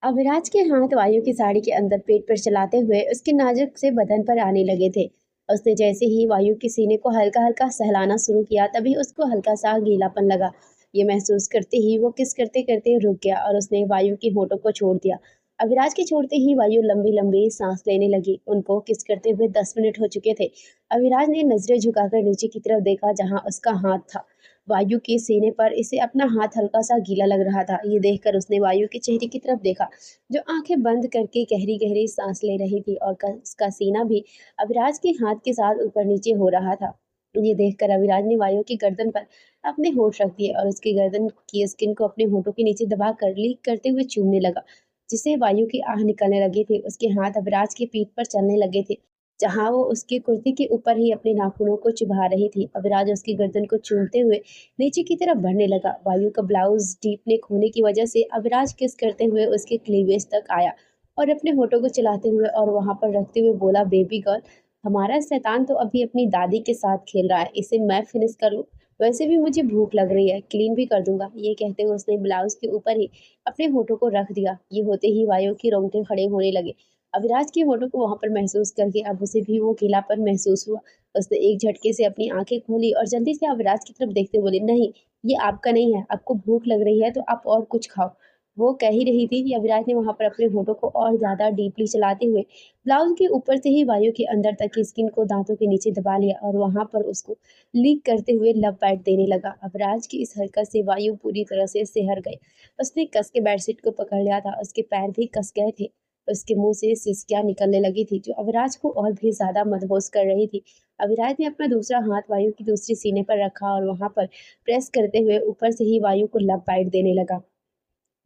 अविराज के हाथ वायु की साड़ी के अंदर पेट पर चलाते हुए उसके नाजुक से बदन पर आने लगे थे। उसने जैसे ही वायु के सीने को हल्का हल्का सहलाना शुरू किया तभी उसको हल्का सा गीलापन लगा। ये महसूस करते ही वो किस करते करते रुक गया और उसने वायु की होठों को छोड़ दिया। अविराज के छोड़ते ही वायु लंबी लंबी सांस लेने लगी। उनको किस करते हुए 10 मिनट हो चुके थे। अविराज ने नजरें झुकाकर नीचे की तरफ देखा जहां उसका हाथ था। वायु के सीने पर इसे अपना हाथ हल्का सा गीला लग रहा था। ये देखकर उसने वायु के चेहरे की तरफ देखा, जो आंखें बंद करके गहरी गहरी सांस ले रही थी और उसका सीना भी अविराज के हाथ के साथ ऊपर नीचे हो रहा था। ये देखकर अविराज ने वायु की गर्दन पर अपने होठ रख दिए और उसकी गर्दन की स्किन को अपने होठों के नीचे दबा कर लीक करते हुए चूमने लगा, जिससे वायु की आह निकलने लगी थी। उसके हाथ अविराज की पीठ पर चलने लगे थे, जहां वो उसकी कुर्ती के ऊपर ही अपने नाखूनों को चुभा रही थी। अविराज उसकी गर्दन को चूमते हुए नीचे की तरफ बढ़ने लगा। वायु का ब्लाउज डीप नेक होने की वजह से अविराज किस करते हुए उसके क्लीवेज तक आया और अपने होठों को चलाते हुए और वहां पर रखते हुए बोला, बेबी गर्ल, हमारा शैतान तो अभी अपनी दादी के साथ खेल रहा है, इसे मैं फिनिश कर लूं। वैसे भी मुझे भूख लग रही है, क्लीन भी कर दूंगा। ये कहते हुए उसने ब्लाउज के ऊपर ही अपने होठों को रख दिया। ये होते ही वायु की रोंगटे खड़े होने लगे। अविराज की होठों को वहां पर महसूस करके अब उसे भी वो गीलापन महसूस हुआ। उसने एक झटके से अपनी आंखें खोली और जल्दी से अविराज की तरफ देखते बोले, नहीं, ये आपका नहीं है। आपको भूख लग रही है तो आप और कुछ खाओ। वो कह ही रही थी कि अविराज ने वहां पर अपने होठों को और ज्यादा डीपली चलाते हुए ब्लाउज के ऊपर से ही वायु के अंदर तक की स्किन को दांतों के नीचे दबा लिया और वहां पर उसको लीक करते हुए लव बाइट देने लगा। अविराज की इस हरकत से वायु पूरी तरह से सिहर गई। उसने कस के बेडशीट को पकड़ लिया था, उसके पैर भी कस गए थे। उसके मुंह से सिसकियां निकलने लगी थी, जो अविराज को और भी ज्यादा मदहोश कर रही थी। अविराज ने अपना दूसरा हाथ वायु की दूसरी सीने पर रखा और वहां पर प्रेस करते हुए ऊपर से ही वायु को लव बाइट देने लगा,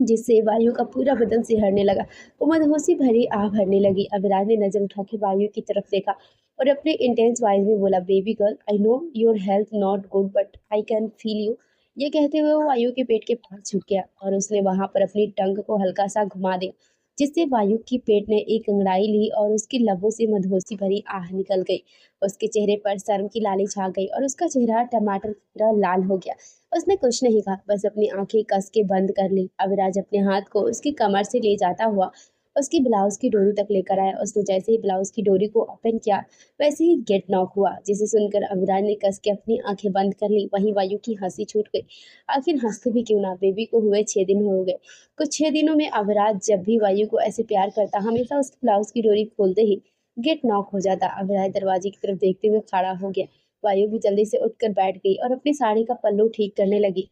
जिससे वायु का पूरा बदन सिहरने लगा। वो मदहोशी भरी आह भरने लगी। अविराज ने नजर उठा के वायु की तरफ देखा और अपने इंटेंस वॉइस में बोला, baby girl, I know your health not good but I can feel you. ये कहते हुए वो वायु के पेट के पास झुक गया और उसने वहां पर अपनी टंग को हल्का सा घुमा दिया, जिससे वायु की पेट ने एक अंगड़ाई ली और उसके लबों से मदहोशी भरी आह निकल गई। उसके चेहरे पर शर्म की लाली छा गई और उसका चेहरा टमाटर की तरह लाल हो गया। उसने कुछ नहीं कहा, बस अपनी आंखें कस के बंद कर ली। अविराज अपने हाथ को उसकी कमर से ले जाता हुआ उसकी ब्लाउज की डोरी तक लेकर आया। उसने जैसे ही ब्लाउज की डोरी को ओपन किया, वैसे ही गेट नॉक हुआ, जिसे सुनकर अविराज ने कस के अपनी आंखें बंद कर ली। वहीं वायु की हंसी छूट गई। आखिर हंसते भी क्यों ना, बेबी को हुए 6 दिन हो गए। कुछ 6 दिनों में अविराज जब भी वायु को ऐसे प्यार करता, हमेशा उसकी ब्लाउज की डोरी खोलते ही गेट नॉक हो जाता। अविराज दरवाजे की तरफ देखते हुए खड़ा हो गया। वायु भी जल्दी से उठकर बैठ गई और अपनी साड़ी का पल्लू ठीक करने लगी।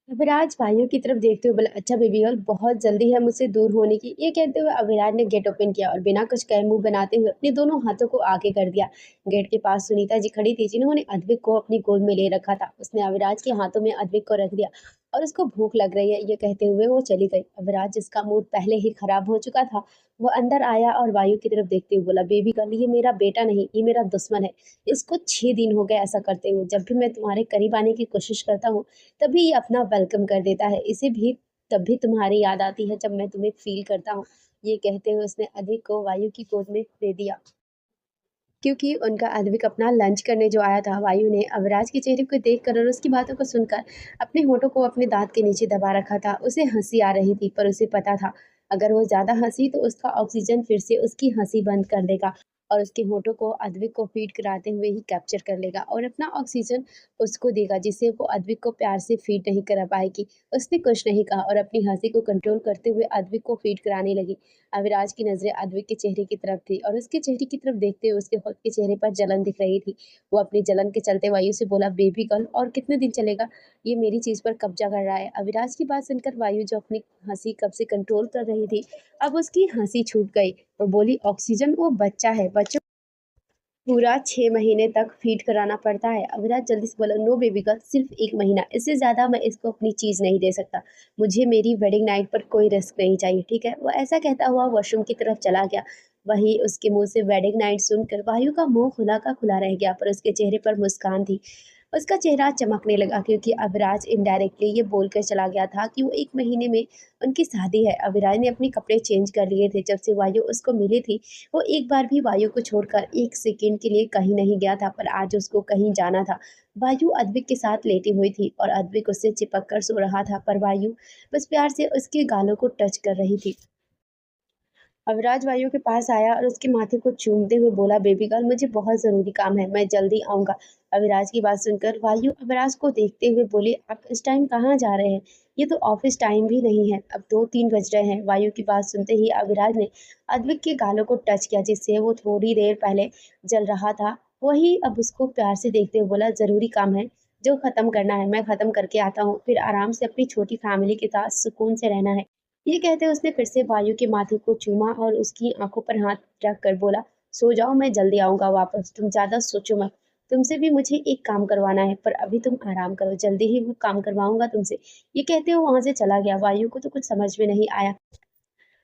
अविराज वायु की तरफ देखते हुए बोला, अच्छा बेबी गर्ल, बहुत जल्दी है मुझसे दूर होने की। ये कहते हुए अविराज ने गेट ओपन किया और बिना कुछ कहे मुंह बनाते हुए अपने दोनों हाथों को आगे कर दिया। गेट के पास सुनीता जी खड़ी थी, जिन्होंने अद्विक को अपनी गोद में ले रखा था। उसने अविराज के हाथों में अद्विक को रख दिया और उसको भूख लग रही है, ये कहते हुए वो चली गई। अविराज, जिसका मूड पहले ही खराब हो चुका था, वो अंदर आया और वायु की तरफ देखते हुए बोला, बेबी गर्ल, ये मेरा बेटा नहीं, ये मेरा दुश्मन है। इसको 6 दिन हो गए ऐसा करते हुए। जब भी मैं तुम्हारे करीब आने की कोशिश करता हूँ, तभी ये अपना वेलकम कर देता है। इसे भी तब भी तुम्हारी याद आती है जब मैं तुम्हें फील करता हूँ। ये कहते हुए उसने अद्विक को वायु की गोद में दे दिया। क्योंकि उनका अद्विक अपना लंच करने जो आया था, वायु ने अविराज के चेहरे को देखकर और उसकी बातों को सुनकर अपने होठों को अपने दांत के नीचे दबा रखा था। उसे हंसी आ रही थी, पर उसे पता था अगर वो ज्यादा हंसी तो उसका ऑक्सीजन फिर से उसकी हंसी बंद कर देगा और उसके होठों को अद्विक को फीड कराते हुए ही कैप्चर कर लेगा और अपना ऑक्सीजन उसको देगा, जिससे वो अद्विक को प्यार से फीड नहीं करा पाएगी। उसने कुछ नहीं कहा और अपनी हंसी को कंट्रोल करते हुए अद्विक को फीड कराने लगी। अविराज की नजरें अद्विक के चेहरे की तरफ थी और उसके चेहरे की तरफ देखते हुए उसके खुद के चेहरे पर जलन दिख रही थी। वो अपनी जलन के चलते वायु से बोला, बेबी गर्ल, और कितने दिन चलेगा? ये मेरी चीज पर कब्जा कर रहा है। अविराज की बात सुनकर वायु, जो अपनी हंसी कब से कंट्रोल कर रही थी, अब उसकी हंसी छूट गई। वो बोली, ऑक्सीजन वो बच्चा है, बच्चों पूरा 6 महीने तक फीड कराना पड़ता है। अविराज जल्दी से बोला, नो बेबी गर्ल, सिर्फ 1 महीना, इससे ज्यादा मैं इसको अपनी चीज नहीं दे सकता। मुझे मेरी वेडिंग नाइट पर कोई रिस्क नहीं चाहिए, ठीक है? वो ऐसा कहता हुआ वॉशरूम की तरफ चला गया। वहीं उसके मुंह से वेडिंग नाइट सुनकर वायु का मुंह खुला का खुला रह गया, पर उसके चेहरे पर मुस्कान थी। उसका चेहरा चमकने लगा क्योंकि अविराज इनडायरेक्टली ये बोलकर चला गया था कि वो 1 महीने में उनकी शादी है। अविराज ने अपने कपड़े चेंज कर लिए थे जब से वायु उसको मिली थी। वो एक बार भी वायु को छोड़कर 1 सेकंड के लिए कहीं नहीं गया था, पर आज उसको कहीं जाना था। वायु अद्विक के साथ लेटी हुई थी और अद्विक उससे चिपक कर सो रहा था, पर वायु बस प्यार से उसके गालों को टच कर रही थी। अविराज वायु के पास आया और उसके माथे को चूमते हुए बोला, बेबी गर्ल मुझे बहुत ज़रूरी काम है, मैं जल्दी आऊँगा। अविराज की बात सुनकर वायु अविराज को देखते हुए बोली, आप इस टाइम कहाँ जा रहे हैं? ये तो ऑफिस टाइम भी नहीं है, अब 2-3 बज रहे हैं। वायु की बात सुनते ही अविराज ने अद्विक के गालों को टच किया जिससे वो थोड़ी देर पहले जल रहा था, वही अब उसको प्यार से देखते हुए बोला, ज़रूरी काम है, जो ख़त्म करना है मैं ख़त्म करके आता हूँ, फिर आराम से अपनी छोटी फैमिली के साथ सुकून से रहना है। ये कहते उसने फिर से वायु के माथे को चूमा और उसकी आंखों पर हाथ रख कर बोला, सो जाओ, मैं जल्दी आऊंगा वापस, तुम ज्यादा सोचो मत। तुमसे भी मुझे एक काम करवाना है, पर अभी तुम आराम करो, जल्दी ही वो काम करवाऊंगा तुमसे। ये कहते वो वहां से चला गया। वायु को तो कुछ समझ में नहीं आया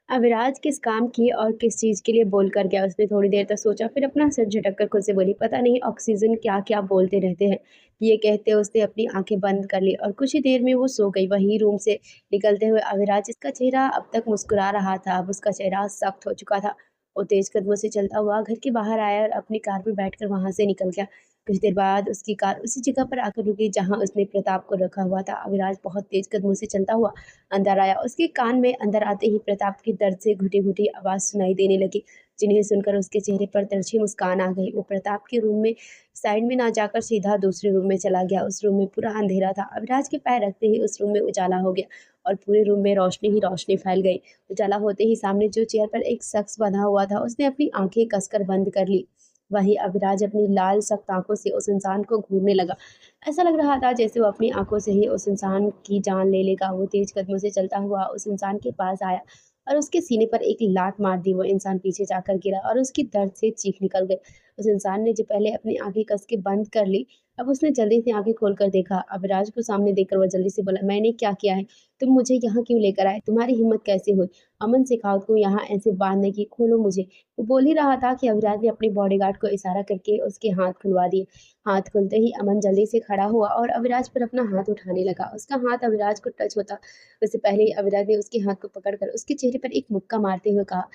अविराज किस काम की और किस चीज़ के लिए बोल कर गया। उसने थोड़ी देर तक सोचा, फिर अपना सिर झटक कर खुद से बोली, पता नहीं ऑक्सीजन क्या क्या बोलते रहते हैं। ये कहते उसने अपनी आंखें बंद कर ली और कुछ ही देर में वो सो गई। वहीं रूम से निकलते हुए अविराज, जिसका चेहरा अब तक मुस्कुरा रहा था, अब उसका चेहरा सख्त हो चुका था। वो तेज कदमों से चलता हुआ घर के बाहर आया और अपनी कार में बैठकर वहां से निकल गया। कुछ देर बाद उसकी कार उसी जगह पर आकर रुकी जहां उसने प्रताप को रखा हुआ था। अविराज बहुत तेज कदमों से चलता हुआ अंदर आया। उसके कान में अंदर आते ही प्रताप की दर्द से घुटी-घुटी आवाज़ सुनाई देने लगी, जिन्हें सुनकर उसके चेहरे पर तिरछी मुस्कान आ गई। वो प्रताप के रूम में साइड में ना जाकर सीधा दूसरे रूम में चला गया। उस रूम में पूरा अंधेरा था। अविराज के पैर रखते ही उस रूम में उजाला हो गया और पूरे रूम में रोशनी ही रोशनी फैल गई। उजाला होते ही सामने जो चेयर पर एक शख्स बंधा हुआ था, उसने अपनी आंखें कसकर बंद कर ली। वहीं अविराज अपनी लाल सख्त आंखों से उस इंसान को घूरने लगा। ऐसा लग रहा था जैसे वो अपनी आंखों से ही उस इंसान की जान ले लेगा। वो तेज कदमों से चलता हुआ उस इंसान के पास आया और उसके सीने पर एक लात मार दी। वो इंसान पीछे जाकर गिरा और उसकी दर्द से चीख निकल गई। उस इंसान ने जो पहले अपनी आंखें कस के बंद कर ली, अब उसने जल्दी से आंखें खोलकर देखा। अविराज को सामने देखकर वो जल्दी से बोला, मैंने क्या किया है? तुम मुझे यहाँ क्यों लेकर आए? तुम्हारी हिम्मत कैसे हुई अमन शेखावत को यहाँ ऐसे बांधने की? खोलो मुझे। वो बोल ही रहा था कि अविराज ने अपने बॉडीगार्ड को इशारा करके उसके हाथ खुलवा दिए। हाथ खुलते ही अमन जल्दी से खड़ा हुआ और अविराज पर अपना हाथ उठाने लगा। उसका हाथ अविराज को टच होता उससे पहले ही अविराज ने उसके हाथ को पकड़कर उसके चेहरे पर एक मुक्का मारते हुए कहा,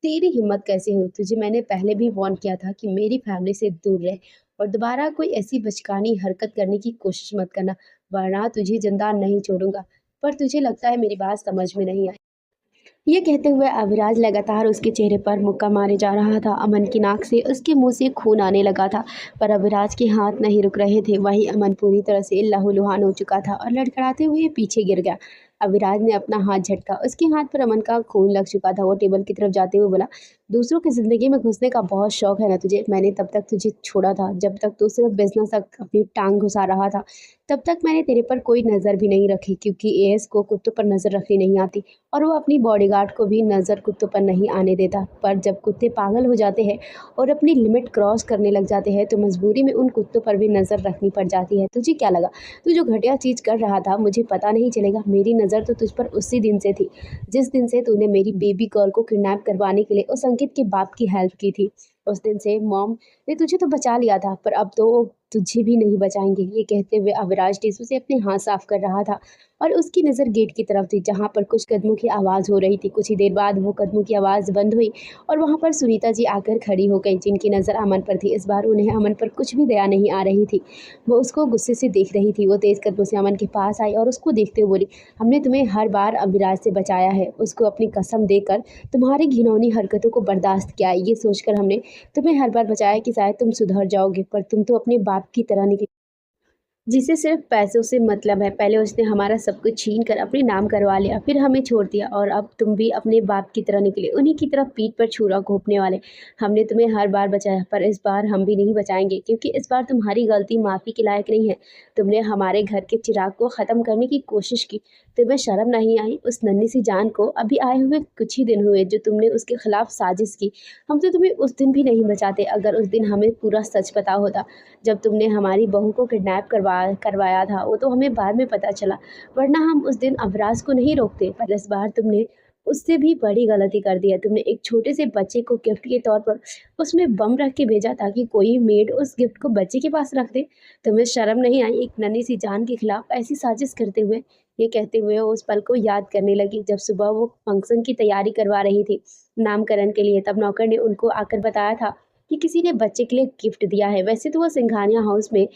तेरी हिम्मत कैसे हुई? तुझे मैंने पहले भी वार्न किया था कि मेरी फैमिली से दूर रह और दोबारा कोई ऐसी बचकानी हरकत करने की कोशिश मत करना, वरना तुझे जिंदा नहीं छोड़ूंगा। पर तुझे लगता है मेरी बात समझ में नहीं आई। ये कहते हुए अविराज लगातार उसके चेहरे पर मुक्का मारे जा रहा था। अमन की नाक से उसके मुंह से खून आने लगा था, पर अविराज के हाथ नहीं रुक रहे थे। वहीं अमन पूरी तरह से लहूलुहान हो चुका था और लड़खड़ाते हुए पीछे गिर गया। अविराज ने अपना हाथ झटका, उसके हाथ पर अमन का खून लग चुका था। वो टेबल की तरफ जाते हुए बोला, दूसरों की जिंदगी में घुसने का बहुत शौक है ना तुझे? मैंने तब तक तुझे छोड़ा था जब तक तू सिर्फ बिजनेस तक अपनी टांग घुसा रहा था। तब तक मैंने तेरे पर कोई नज़र भी नहीं रखी, क्योंकि एएस को कुत्तों पर नज़र रखनी नहीं आती और वो अपनी बॉडीगार्ड को भी नज़र कुत्तों पर नहीं आने देता। पर जब कुत्ते पागल हो जाते हैं और अपनी लिमिट क्रॉस करने लग जाते हैं, तो मजबूरी में उन कुत्तों पर भी नज़र रखनी पड़ जाती है। तुझे क्या लगा तू जो घटिया चीज़ कर रहा था मुझे पता नहीं चलेगा? मेरी नज़र तो तुझ पर उसी दिन से थी जिस दिन से तूने मेरी बेबी गर्ल को किडनैप करवाने के लिए उस अंकित के बाप की हेल्प की थी। उस दिन से मॉम ने तुझे तो बचा लिया था, पर अब तो तुझे भी नहीं बचाएंगे। ये कहते हुए अविराज टिश्यू से अपने हाथ साफ कर रहा था और उसकी नज़र गेट की तरफ थी, जहाँ पर कुछ कदमों की आवाज़ हो रही थी। कुछ ही देर बाद वो कदमों की आवाज़ बंद हुई और वहाँ पर सुनीता जी आकर खड़ी हो गई, जिनकी नज़र अमन पर थी। इस बार उन्हें अमन पर कुछ भी दया नहीं आ रही थी। वो उसको गुस्से से देख रही थी। वो तेज़ कदमों से अमन के पास आई और उसको देखते हुए बोली, हमने तुम्हें हर बार अविराज से बचाया है, उसको अपनी कसम देकर तुम्हारी घिनौनी हरकतों को बर्दाश्त किया है। ये सोचकर हमने तुम्हें हर बार बचाया कि शायद तुम सुधर जाओगे, पर तुम तो अपने बाप की तरह निकली, जिसे सिर्फ पैसों से मतलब है। पहले उसने हमारा सब कुछ छीन कर अपने नाम करवा लिया, फिर हमें छोड़ दिया और अब तुम भी अपने बाप की तरह निकले, उन्हीं की तरफ पीठ पर छुरा घोंपने वाले। हमने तुम्हें हर बार बचाया, पर इस बार हम भी नहीं बचाएंगे, क्योंकि इस बार तुम्हारी गलती माफ़ी के लायक नहीं है। तुमने हमारे घर के चिराग को ख़त्म करने की कोशिश की। तुम्हें शर्म नहीं आई? उस नन्ही सी जान को अभी आए हुए कुछ ही दिन हुए जो तुमने उसके खिलाफ साजिश की। हम तो तुम्हें उस दिन भी नहीं बचाते, अगर उस दिन हमें पूरा सच पता होता। जब तुमने हमारी बहू को किडनैप करवाया था, वो तो हमें बाद में पता चला, वरना हम उस दिन अवराज को नहीं रोकते। पर इस बार तुमने उससे भी बड़ी गलती कर दी है। तुमने एक छोटे से बच्चे को गिफ्ट के तौर पर उसमें बम रख के भेजा ताकि कोई मेड उस गिफ्ट को बच्चे के पास रख दे। तुम्हें शर्म नहीं आई एक नन्ही सी जान के खिलाफ ऐसी साजिश करते हुए? ये कहते हुए वो उस पल को याद करने लगी जब सुबह वो फंक्शन की तैयारी करवा रही थी, नामकरण के लिए। तब नौकर ने उनको आकर बताया था कि किसी ने बच्चे के लिए गिफ्ट दिया है। वैसे तो वो सिंघानिया हाउस में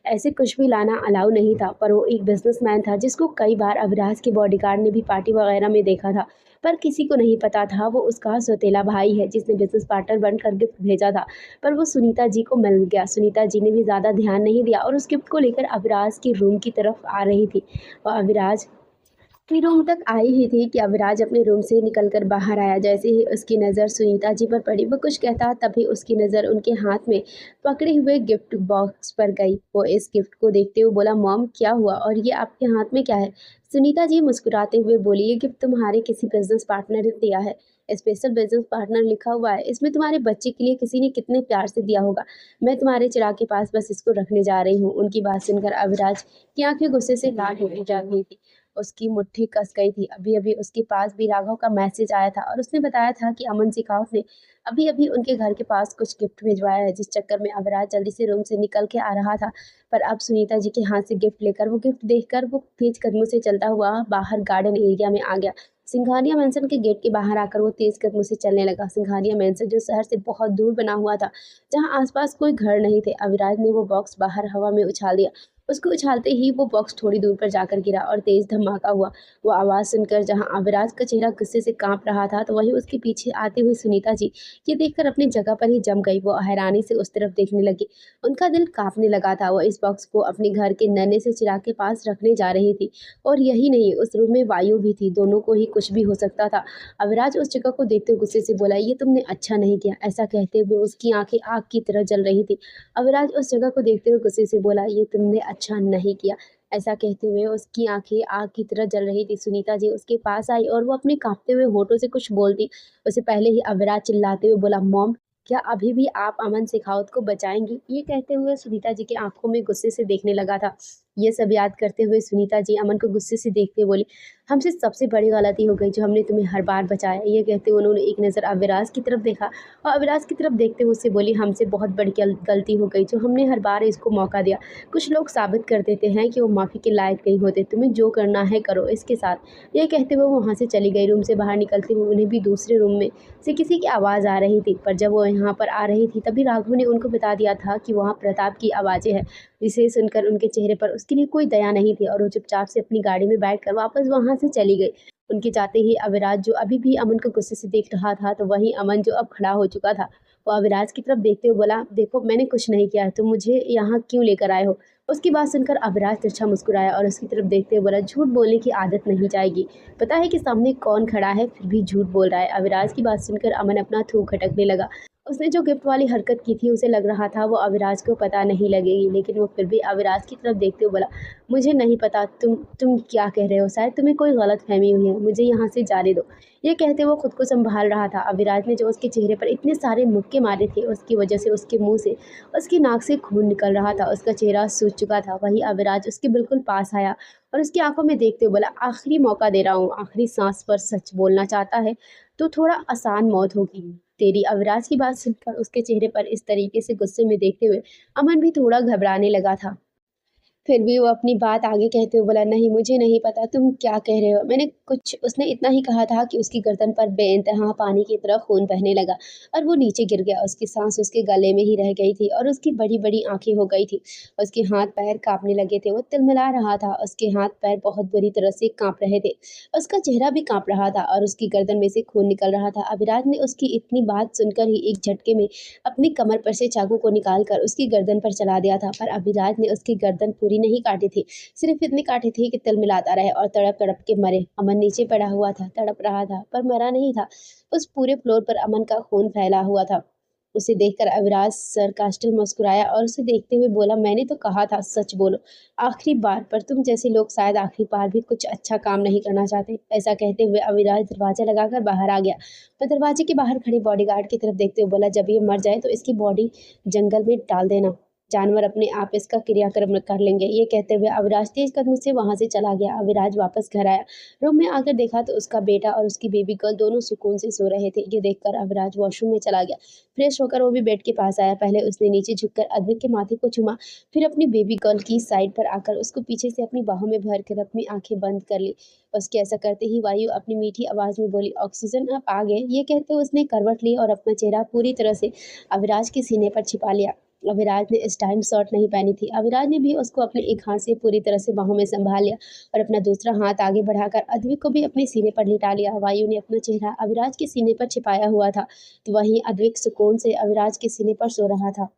ऐसे कुछ भी लाना अलाउ नहीं था, पर वो एक बिजनेसमैन था जिसको कई बार अविराज के बॉडीगार्ड ने भी पार्टी वगैरह में देखा था। पर किसी को नहीं पता था वो उसका सौतेला भाई है जिसने बिजनेस पार्टनर बनकर गिफ्ट भेजा था। पर वो सुनीता जी को मिल गया। सुनीता जी ने भी ज़्यादा ध्यान नहीं दिया और उस गिफ्ट को लेकर अविराज के रूम की तरफ आ रही थी। और अविराज के रूम तक आई ही थी कि अविराज अपने रूम से निकलकर बाहर आया। जैसे ही उसकी नज़र सुनीता जी पर पड़ी, वो कुछ कहता तभी उसकी नज़र उनके हाथ में पकड़े हुए गिफ्ट बॉक्स पर गई। वो इस गिफ्ट को देखते हुए बोला, मॉम क्या हुआ और ये आपके हाथ में क्या है? सुनीता जी मुस्कुराते हुए बोली, ये गिफ्ट तुम्हारे किसी बिजनेस पार्टनर ने दिया है। स्पेशल बिजनेस पार्टनर लिखा हुआ है। इसमें तुम्हारे बच्चे के लिए किसी ने कितने प्यार से दिया होगा। मैं तुम्हारे चिराग के पास बस इसको रखने जा रही हूँ। उनकी बात सुनकर अविराज की आंखें गुस्से से लाल होती जा रही थी। उसकी मुट्ठी कस गई थी। अभी-अभी उसके पास भी राघव का मैसेज आया था और उसने बताया था कि अमन शेखावत ने अभी-अभी उनके घर के पास कुछ गिफ्ट भिजवाया है, जिस चक्कर में अविराज जल्दी से रूम से निकल के आ रहा था। पर अब सुनीता जी के हाथ से गिफ्ट लेकर, वो गिफ्ट देखकर वो तेज कदमों से चलता हुआ बाहर गार्डन एरिया में आ गया। सिंघानिया मेंशन के गेट के बाहर आकर वो तेज कदमों से चलने लगा। सिंघानिया मेंशन जो शहर से बहुत दूर बना हुआ था, जहाँ आसपास कोई घर नहीं थे। अविराज ने वो बॉक्स बाहर हवा में उछाल दिया। उसको उछालते ही वो बॉक्स थोड़ी दूर पर जाकर गिरा और तेज धमाका हुआ। वो आवाज़ सुनकर जहां अविराज का चेहरा गुस्से से कांप रहा था, तो वहीं उसके पीछे आती हुई सुनीता जी ये देखकर अपनी जगह पर ही जम गई। वो हैरानी से उस तरफ देखने लगी। उनका दिल कांपने लगा था। वो इस बॉक्स को अपने घर के नन्हे से चिराग के पास रखने जा रही थी। और यही नहीं, उस रूम में वायु भी थी। दोनों को ही कुछ भी हो सकता था। अविराज उस जगह को देखते हुए गुस्से से बोला, ये तुमने अच्छा नहीं किया। ऐसा कहते हुए उसकी आंखें आग की तरह जल रही थी। अविराज उस जगह को देखते हुए गुस्से से बोला, ये तुमने अच्छा नहीं किया। ऐसा कहते हुए उसकी आंखें आग की तरह जल रही थी। सुनीता जी उसके पास आई और वो अपने कांपते हुए होठों से कुछ बोलती, उससे पहले ही अविराज चिल्लाते हुए बोला, मॉम क्या अभी भी आप अमन शेखावत को बचाएंगी? ये कहते हुए सुनीता जी की आंखों में गुस्से से देखने लगा था। ये सब याद करते हुए सुनीता जी अमन को गुस्से से देखते बोली, हमसे सबसे बड़ी गलती हो गई जो हमने तुम्हें हर बार बचाया। ये कहते हुए उन्होंने एक नज़र अविराज की तरफ देखा और अविराज की तरफ देखते हुए उससे बोली, हमसे बहुत बड़ी गलती हो गई जो हमने हर बार इसको मौका दिया। कुछ लोग साबित कर देते हैं कि वो माफ़ी के लायक नहीं होते। तुम्हें जो करना है करो इसके साथ। ये कहते हुए वो वहाँ से चली गई। रूम से बाहर निकलते हुए उन्हें भी दूसरे रूम में से किसी की आवाज़ आ रही थी। पर जब वो यहाँ पर आ रही थी तभी राघव ने उनको बता दिया था कि वहाँ प्रताप की आवाज़ें हैं। जिसे सुनकर उनके चेहरे पर उसके लिए कोई दया नहीं थी और वो चुपचाप से अपनी गाड़ी में बैठकर वापस वहाँ से चली गई। उनके जाते ही अविराज जो अभी भी अमन को गुस्से से देख रहा था, तो वहीं अमन जो अब खड़ा हो चुका था, वो अविराज की तरफ देखते हुए बोला, देखो मैंने कुछ नहीं किया है, तुम मुझे यहाँ क्यों लेकर आए हो? उसकी बात सुनकर अविराज तिरछा मुस्कुराया और उसकी तरफ देखते हुए बोला, झूठ बोलने की आदत नहीं जाएगी। पता है कि सामने कौन खड़ा है फिर भी झूठ बोल रहा है। अविराज की बात सुनकर अमन अपना थूक खटकने लगा। उसने जो गिफ्ट वाली हरकत की थी उसे लग रहा था वो अविराज को पता नहीं लगेगी, लेकिन वो फिर भी अविराज की तरफ देखते हुए बोला, मुझे नहीं पता तुम क्या कह रहे हो, शायद तुम्हें कोई गलतफहमी हुई है, मुझे यहाँ से जाने दो। ये कहते वो खुद को संभाल रहा था। अविराज ने जो उसके चेहरे पर इतने सारे मुक्के मारे थे, उसकी वजह से उसके मुंह से, उसकी नाक से खून निकल रहा था। उसका चेहरा सूज चुका था। वही अविराज उसके बिल्कुल पास आया और उसकी आंखों में देखते हुए बोला, आखिरी मौका दे रहा हूँ, आखिरी सांस पर सच बोलना चाहता है तो थोड़ा आसान मौत होगी तेरी। अविराज की बात सुनकर उसके चेहरे पर इस तरीके से गुस्से में देखते हुए अमन भी थोड़ा घबराने लगा था। फिर भी वो अपनी बात आगे कहते हुए बोला, नहीं मुझे नहीं पता तुम क्या कह रहे हो, मैंने कुछ। उसने इतना ही कहा था कि उसकी गर्दन पर बेइंतहा पानी की तरह खून बहने लगा और वो नीचे गिर गया। उसकी सांस उसके गले में ही रह गई थी और उसकी बड़ी बड़ी आंखें हो गई थी। उसके हाथ पैर कांपने लगे थे। वो तिलमिला रहा था। उसके हाथ पैर बहुत बुरी तरह से कांप रहे थे। उसका चेहरा भी कांप रहा था और उसकी गर्दन में से खून निकल रहा था। अविराज ने उसकी इतनी बात सुनकर ही एक झटके में अपनी कमर पर से चाकू को निकालकर उसकी गर्दन पर चला दिया था। पर अभिराज ने उसकी गर्दन पूरी नहीं काटी थी, सिर्फ इतनी काटी थी कि तिलमिलाता रहे और तड़प तड़प के मरे। अमन नीचे पड़ा हुआ था, तड़प रहा था पर मरा नहीं था। उस पूरे फ्लोर पर अमन का खून फैला हुआ था। उसे देखकर अविराज सरकास्टिक मुस्कुराया और उसे देखते हुए बोला, मैंने तो कहा था सच बोलो आखिरी बार, पर तुम जैसे लोग शायद आखिरी बार भी कुछ अच्छा काम नहीं करना चाहते। ऐसा कहते हुए अविराज दरवाजा लगाकर बाहर आ गया। पर दरवाजे के बाहर खड़े बॉडीगार्ड की तरफ देखते हुए बोला, जब ये मर जाए तो इसकी बॉडी जंगल में डाल देना। जानवर अपने आप इसका क्रियाक्रम कर लेंगे। ये कहते हुए अविराज तेज कदमों से वहां से चला गया। अविराज वापस घर आया। रूम में आकर देखा तो उसका बेटा और उसकी बेबी गर्ल दोनों सुकून से सो रहे थे। ये देखकर अविराज वॉशरूम में चला गया। फ्रेश होकर वो भी बेड के पास आया। पहले उसने नीचे झुककर अद्विक के माथे को चूमा, फिर अपनी बेबी गर्ल की साइड पर आकर उसको पीछे से अपनी बाहों में भरकर अपनी आंखें बंद कर ली। उसके ऐसा करते ही वायु अपनी मीठी आवाज में बोली, ऑक्सीजन आप आ गए। ये कहते उसने करवट ली और अपना चेहरा पूरी तरह से अविराज के सीने पर छिपा लिया। अविराज ने इस टाइम शर्ट नहीं पहनी थी। अविराज ने भी उसको अपने एक हाथ से पूरी तरह से बाहों में संभाल लिया और अपना दूसरा हाथ आगे बढ़ाकर अद्विक को भी अपने सीने पर लिटा लिया। वायु ने अपना चेहरा अविराज के सीने पर छिपाया हुआ था, तो वहीं अद्विक सुकून से अविराज के सीने पर सो रहा था।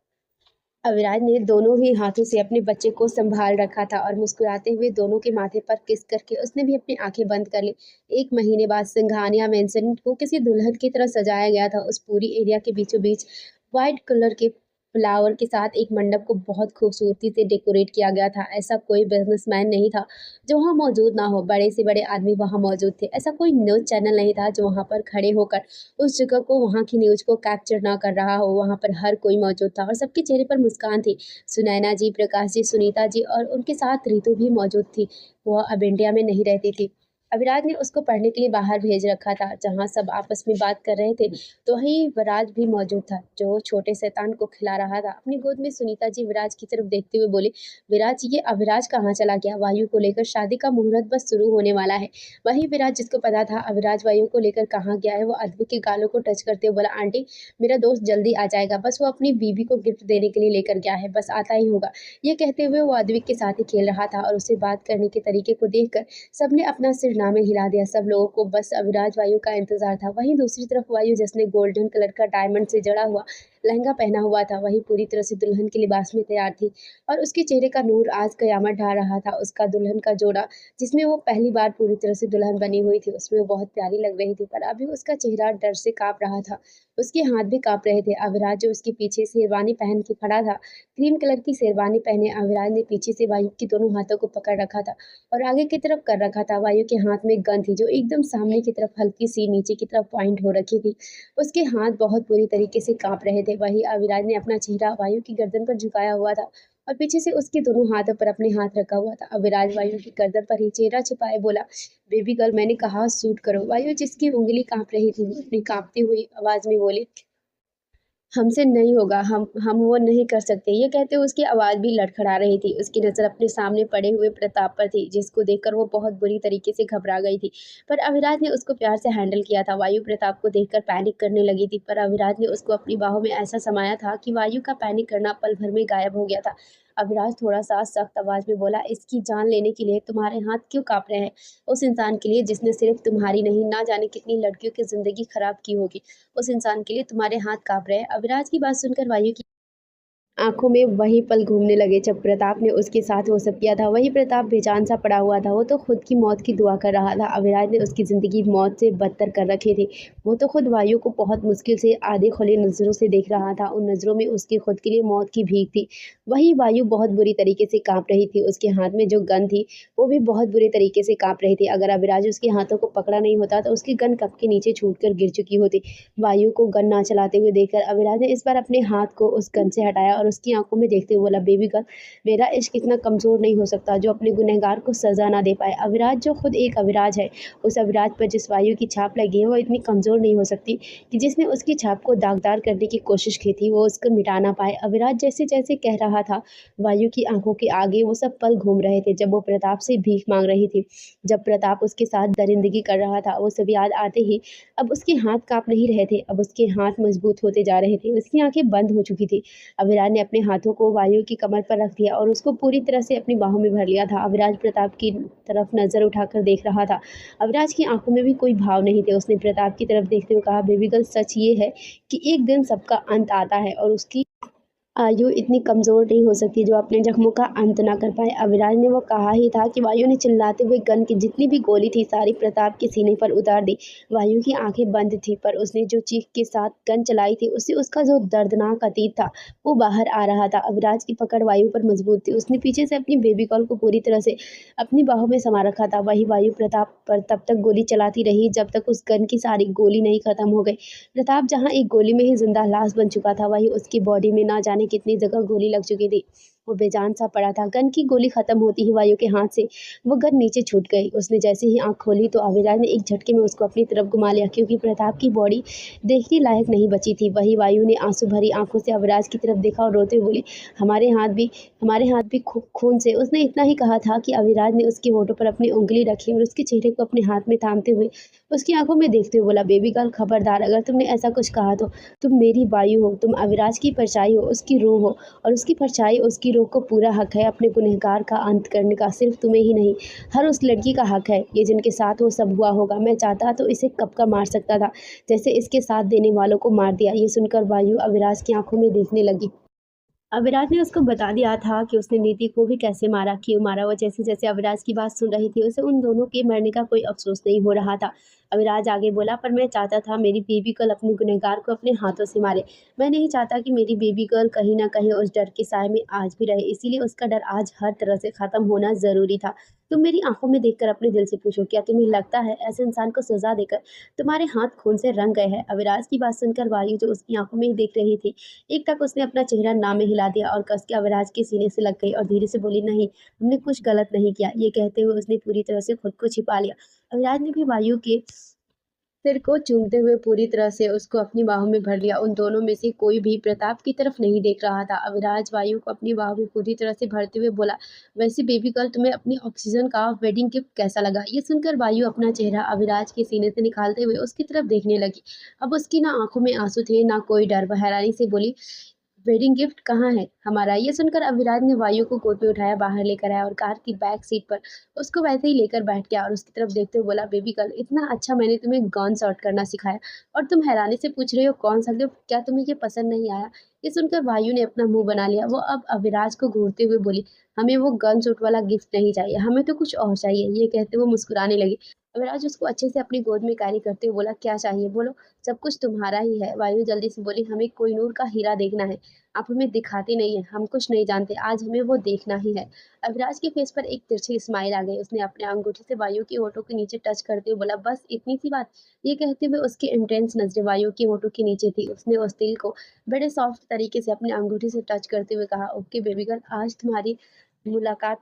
अविराज ने दोनों ही हाथों से अपने बच्चे को संभाल रखा था और मुस्कुराते हुए दोनों के माथे पर किस करके उसने भी अपनी आंखें बंद कर ली। 1 महीने बाद सिंघानिया मेंशन को किसी दुल्हन की तरह सजाया गया था। उस पूरी एरिया के बीचों बीच व्हाइट कलर के फ्लावर के साथ एक मंडप को बहुत खूबसूरती से डेकोरेट किया गया था। ऐसा कोई बिजनेसमैन नहीं था जो वहाँ मौजूद ना हो। बड़े से बड़े आदमी वहाँ मौजूद थे। ऐसा कोई न्यूज़ चैनल नहीं था जो वहाँ पर खड़े होकर उस जगह को, वहाँ की न्यूज़ को कैप्चर ना कर रहा हो। वहाँ पर हर कोई मौजूद था और सबके चेहरे पर मुस्कान थी। सुनैना जी, प्रकाश जी, सुनीता जी और उनके साथ रितु भी मौजूद थी। वह अब इंडिया में नहीं रहती थी। अविराज ने उसको पढ़ने के लिए बाहर भेज रखा था। जहाँ सब आपस में बात कर रहे थे तो वहीं विराज भी मौजूद था, जो छोटे शैतान को खिला रहा था। अपनी गोद में सुनीता जी विराज की तरफ देखते हुए बोले, विराज, ये अविराज कहाँ चला गया? वायु को लेकर शादी का मुहूर्त बस शुरू होने वाला है। वहीं विराज, जिसको पता था अविराज वायु को लेकर कहाँ गया है, वो अद्विक के गालों को टच करते हुए बोला, आंटी, मेरा दोस्त जल्दी आ जाएगा, बस वो अपनी बीवी को गिफ्ट देने के लिए लेकर गया है, बस आता ही होगा। ये कहते हुए वो अद्विक के साथ ही खेल रहा था और उससे बात करने के तरीके को देखकर सबने अपना सिर ना में हिला दिया। सब लोगों को बस अविराज वायु का इंतजार था। वहीं दूसरी तरफ वायु, जिसने गोल्डन कलर का डायमंड से जड़ा हुआ लहंगा पहना हुआ था, वही पूरी तरह से दुल्हन के लिबास में तैयार थी और उसके चेहरे का नूर आज कयामत ढा रहा था। उसका दुल्हन का जोड़ा, जिसमें वो पहली बार पूरी तरह से दुल्हन बनी हुई थी, उसमें वो बहुत प्यारी लग रही थी, पर अभी उसका चेहरा डर से कांप रहा था। उसके हाथ भी कांप रहे थे। अविराज, जो उसके पीछे शेरवानी पहन के खड़ा था, क्रीम कलर की शेरवानी पहने अविराज ने पीछे से वायु की दोनों हाथों को पकड़ रखा था और आगे की तरफ कर रखा था। वायु के हाथ में गन थी, जो एकदम सामने की तरफ हल्की सी नीचे की तरफ पॉइंट हो रखी थी। उसके हाथ बहुत बुरी तरीके से कांप रहे थे। वही अविराज ने अपना चेहरा वायु की गर्दन पर झुकाया हुआ था और पीछे से उसके दोनों हाथों पर अपने हाथ रखा हुआ था। अविराज वायु की गर्दन पर ही चेहरा छिपाए बोला, बेबी गर्ल, मैंने कहा शूट करो। वायु, जिसकी उंगली कांप रही थी, अपनी कांपती हुई आवाज में बोली, हमसे नहीं होगा, हम वो नहीं कर सकते। ये कहते हुए उसकी आवाज़ भी लड़खड़ा रही थी। उसकी नज़र अपने सामने पड़े हुए प्रताप पर थी, जिसको देखकर वो बहुत बुरी तरीके से घबरा गई थी। पर अविराज ने उसको प्यार से हैंडल किया था। वायु प्रताप को देखकर पैनिक करने लगी थी, पर अविराज ने उसको अपनी बाहों में ऐसा समाया था कि वायु का पैनिक करना पल भर में गायब हो गया था। अविराज थोड़ा सा सख्त आवाज़ में बोला, इसकी जान लेने के लिए तुम्हारे हाथ क्यों काँप रहे हैं? उस इंसान के लिए जिसने सिर्फ तुम्हारी नहीं, ना जाने कितनी लड़कियों की ज़िंदगी खराब की होगी, उस इंसान के लिए तुम्हारे हाथ काँप रहे हैं। अविराज की बात सुनकर वायु की आंखों में वही पल घूमने लगे जब प्रताप ने उसके साथ वो सब किया था। वही प्रताप बेजान सा पड़ा हुआ था। वो तो खुद की मौत की दुआ कर रहा था। अविराज ने उसकी ज़िंदगी मौत से बदतर कर रखी थी। वो तो खुद वायु को बहुत मुश्किल से आधी खुली नज़रों से देख रहा था। उन नज़रों में उसकी खुद के लिए मौत की भीख थी। वही वायु बहुत बुरी तरीके से काँप रही थी। उसके हाथ में जो गन थी वो भी बहुत बुरी तरीके से काँप रही थी। अगर अविराज उसके हाथों को पकड़ा नहीं होता तो उसकी गन कप के नीचे छूट कर गिर चुकी होती। वायु को गन ना चलाते हुए देखकर अविराज ने इस बार अपने हाथ को उस गन से हटाया और उसकी आंखों में देखते हुए बोला, बेबी गर्ल, मेरा इश्क इतना कमज़ोर नहीं हो सकता जो अपने गुनहगार को सज़ा ना दे पाए। अविराज, जो खुद एक अविराज है, उस अविराज पर जिस वायु की छाप लगी है वो इतनी कमज़ोर नहीं हो सकती कि जिसने उसकी छाप को दागदार करने की कोशिश की थी वो उसको मिटा ना पाए। अविराज जैसे जैसे कह रहा था, वायु की आंखों के आगे वो सब पल घूम रहे थे जब वो प्रताप से भीख मांग रही थी, जब प्रताप उसके साथ दरिंदगी कर रहा था। वो सब याद आते ही अब उसके हाथ काँप नहीं रहे थे, अब उसके हाथ मजबूत होते जा रहे थे। उसकी आंखें बंद हो चुकी थी। अविराज ने अपने हाथों को वायु की कमर पर रख दिया और उसको पूरी तरह से अपनी बाहों में भर लिया था। अविराज प्रताप की तरफ नजर उठाकर देख रहा था। अविराज की आंखों में भी कोई भाव नहीं थे। उसने प्रताप की तरफ देखते हुए कहा, बेबी गर्ल, सच ये है कि एक दिन सबका अंत आता है और उसकी आयु इतनी कमज़ोर नहीं हो सकती जो अपने जख्मों का अंत ना कर पाए। अविराज ने वो कहा ही था कि वायु ने चिल्लाते हुए गन की जितनी भी गोली थी सारी प्रताप के सीने पर उतार दी। वायु की आंखें बंद थी, पर उसने जो चीख के साथ गन चलाई थी उससे उसका जो दर्दनाक अतीत था वो बाहर आ रहा था। अविराज की पकड़ वायु पर मजबूत थी। उसने पीछे से अपनी बेबी कॉल को पूरी तरह से अपनी बाहों में समा रखा था। वही वायु प्रताप पर तब तक गोली चलाती रही जब तक उस गन की सारी गोली नहीं खत्म हो गई। प्रताप जहाँ एक गोली में ही जिंदा लाश बन चुका था, वही उसकी बॉडी में ना जाने जाने कितनी जगह गोली लग चुकी थी। वो बेजान सा पड़ा था। गन की गोली खत्म होती ही वायु के हाथ से वो गन नीचे छूट गई। उसने जैसे ही आँख खोली तो अविराज ने एक झटके में उसको अपनी तरफ घुमा लिया, क्योंकि प्रताप की बॉडी देखने लायक नहीं बची थी। वही वायु ने आंसू भरी आंखों से अविराज की तरफ देखा और रोते हुए बोली, हमारे हाथ भी खून से। उसने इतना ही कहा था कि अविराज ने उसके होठों पर अपनी उंगली रखी और उसके चेहरे को अपने हाथ में थामते हुए उसकी आंखों में देखते हुए बोला, बेबी गर्ल, खबरदार, अगर तुमने ऐसा कुछ कहा तो तुम मेरी वायु हो, तुम अविराज की परछाई हो, उसकी रूह हो, और उसकी परछाई, उसकी रूह को पूरा हक है अपने गुनहगार का अंत करने का। सिर्फ तुम्हें ही नहीं, हर उस लड़की का हक है। ये जिनके साथ वो सब हुआ होगा, मैं चाहता तो इसे कब का मार सकता था, जैसे इसके साथ देने वालों को मार दिया। ये सुनकर वायु अविराज की आंखों में देखने लगी। अविराज ने उसको बता दिया था कि उसने नीति को भी कैसे मारा, क्यों मारा। वो जैसे-जैसे अविराज की बात सुन रही थी, उसे उन दोनों के मरने का कोई अफ़सोस नहीं हो रहा था। अविराज आगे बोला, पर मैं चाहता था मेरी बेबी गर्ल अपने गुनहगार को अपने हाथों से मारे। मैं नहीं चाहता कि मेरी बेबी गर्ल कहीं न कहीं उस डर के साए में आज भी रहे, इसीलिए उसका डर आज हर तरह से ख़त्म होना ज़रूरी था। तुम मेरी आँखों में देखकर अपने दिल से पूछो, क्या तुम्हें लगता है ऐसे इंसान को सज़ा देकर तुम्हारे हाथ खून से रंग गए हैं? अविराज की बात सुनकर वायु, जो उसकी आँखों में ही देख रही थी, एकटक उसने अपना चेहरा ना में हिला दिया और कस के अविराज के सीने से लग गई और धीरे से बोली, नहीं, हमने कुछ गलत नहीं किया। ये कहते हुए उसने पूरी तरह से खुद को छिपा लिया। अविराज ने भी वायु के सिर को चूमते हुए पूरी तरह से उसको अपनी बाहों में भर लिया। उन दोनों में से कोई भी प्रताप की तरफ नहीं देख रहा था। अविराज वायु को अपनी बाहों में पूरी तरह से भरते हुए बोला, वैसे बेबी गर्ल, तुम्हें अपनी ऑक्सीजन का वेडिंग गिफ्ट कैसा लगा? ये सुनकर वायु अपना चेहरा अविराज के सीने से निकालते हुए उसकी तरफ देखने लगी। अब उसकी ना आंखों में आंसू थे, ना कोई डर। वह हैरानी से बोली, वेडिंग गिफ्ट कहाँ है हमारा? ये सुनकर अविराज ने वायु को गोद में उठाया, बाहर लेकर आया और कार की बैक सीट पर उसको वैसे ही लेकर बैठ गया और उसकी तरफ देखते हुए बोला, बेबी गर्ल, इतना अच्छा मैंने तुम्हें गन शॉट करना सिखाया और तुम हैरानी से पूछ रही हो कौन सा गिफ्ट? क्या तुम्हें ये पसंद नहीं आया? ये सुनकर वायु ने अपना मुंह बना लिया। वो अब अविराज को घूरते हुए बोली, हमें वो गन शॉट वाला गिफ्ट नहीं चाहिए, हमें तो कुछ और चाहिए। ये कहते वो मुस्कुराने लगी। अविराज उसको अच्छे से अपनी गोद में कैरी करते हुए बोला, क्या चाहिए बोलो, सब कुछ तुम्हारा ही है। वायु जल्दी से बोली, हमें कोहिनूर का हीरा देखना है, आप हमें दिखाते नहीं हैं, हम कुछ नहीं जानते, आज हमें वो देखना ही है। अविराज के फेस पर एक तिरछी स्माइल आ गई। उसने अपने अंगूठे से वायु के होठों के नीचे टच करते हुए बोला, बस इतनी सी बात? ये कहते हुए उसकी इंटेंस नजरें वायु के होठों के नीचे थी। उसने उस तिल को बड़े सॉफ्ट तरीके से अपने अंगूठे से टच करते हुए कहा, ओके बेबी गर्ल, आज तुम्हारी मुलाकात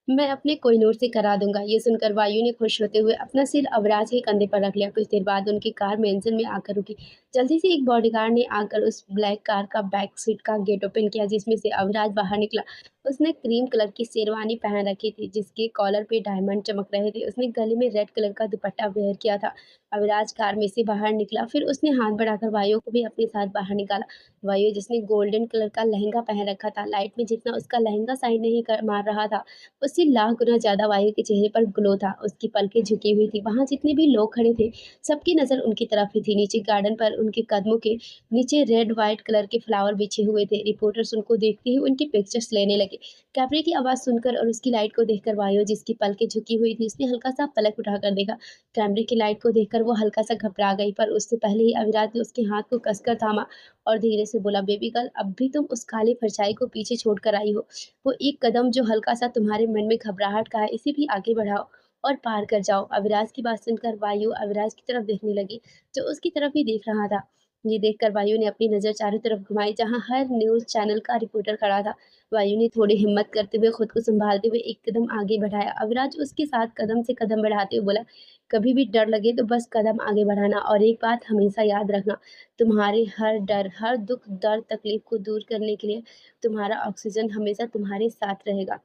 मैं अपने कोहिनूर से करा दूंगा। ये सुनकर वायु ने खुश होते हुए अपना सिर अवराज के कंधे पर रख लिया। कुछ देर बाद उनकी कार मेंशन में आकर रुकी। जल्दी से एक बॉडीगार्ड ने आकर उस ब्लैक कार का बैक सीट का गेट ओपन किया, जिसमें से अवराज बाहर निकला। उसने क्रीम कलर की शेरवानी पहन रखी थी, जिसके कॉलर पे डायमंड चमक रहे थे। उसने गले में रेड कलर का दुपट्टा वेयर किया था। अविराज कार में से बाहर निकला, फिर उसने हाथ बढ़ाकर वायु को भी अपने साथ बाहर निकाला। वायु, जिसने गोल्डन कलर का लहंगा पहन रखा था, लाइट में जितना उसका लहंगा साइन नहीं कर मार रहा था, उससे लाख गुना ज़्यादा वायु के चेहरे पर ग्लो था। उसकी पलकें झुकी हुई थी। वहाँ जितने भी लोग खड़े थे, सबकी नज़र उनकी तरफ ही थी। नीचे गार्डन पर उनके कदमों के नीचे रेड व्हाइट कलर के फ्लावर बिछे हुए थे। रिपोर्टर्स उनको देखते ही उनकी पिक्चर्स लेने लगे। कैमरे की आवाज़ सुनकर और उसकी लाइट को देखकर वायु, जिसकी पलकें झुकी हुई थी, उसने हल्का सा पलक उठाकर देखा। कैमरे की लाइट को देखकर वो हल्का सा घबरा गई, पर उससे पहले ही अविराज ने उसके हाथ को कसकर थामा और धीरे से बोला, बेबी गर्ल, अब भी तुम उस काली परछाई को पीछे छोड़कर आई हो। वो एक कदम जो हल्का-सा तुम्हारे मन में घबराहट का है, इसे भी आगे बढ़ाओ और पार कर जाओ। अविराज की बात सुनकर वायु अविराज की तरफ देखने लगी, जो उसकी तरफ ही देख रहा था। ये देखकर वायु ने अपनी नज़र चारों तरफ घुमाई, जहाँ हर न्यूज़ चैनल का रिपोर्टर खड़ा था। वायु ने थोड़ी हिम्मत करते हुए खुद को संभालते हुए एक कदम आगे बढ़ाया। अविराज उसके साथ कदम से कदम बढ़ाते हुए बोला, कभी भी डर लगे तो बस कदम आगे बढ़ाना, और एक बात हमेशा याद रखना, तुम्हारे हर डर, हर दुख, दर्द, तकलीफ को दूर करने के लिए तुम्हारा ऑक्सीजन हमेशा तुम्हारे साथ रहेगा।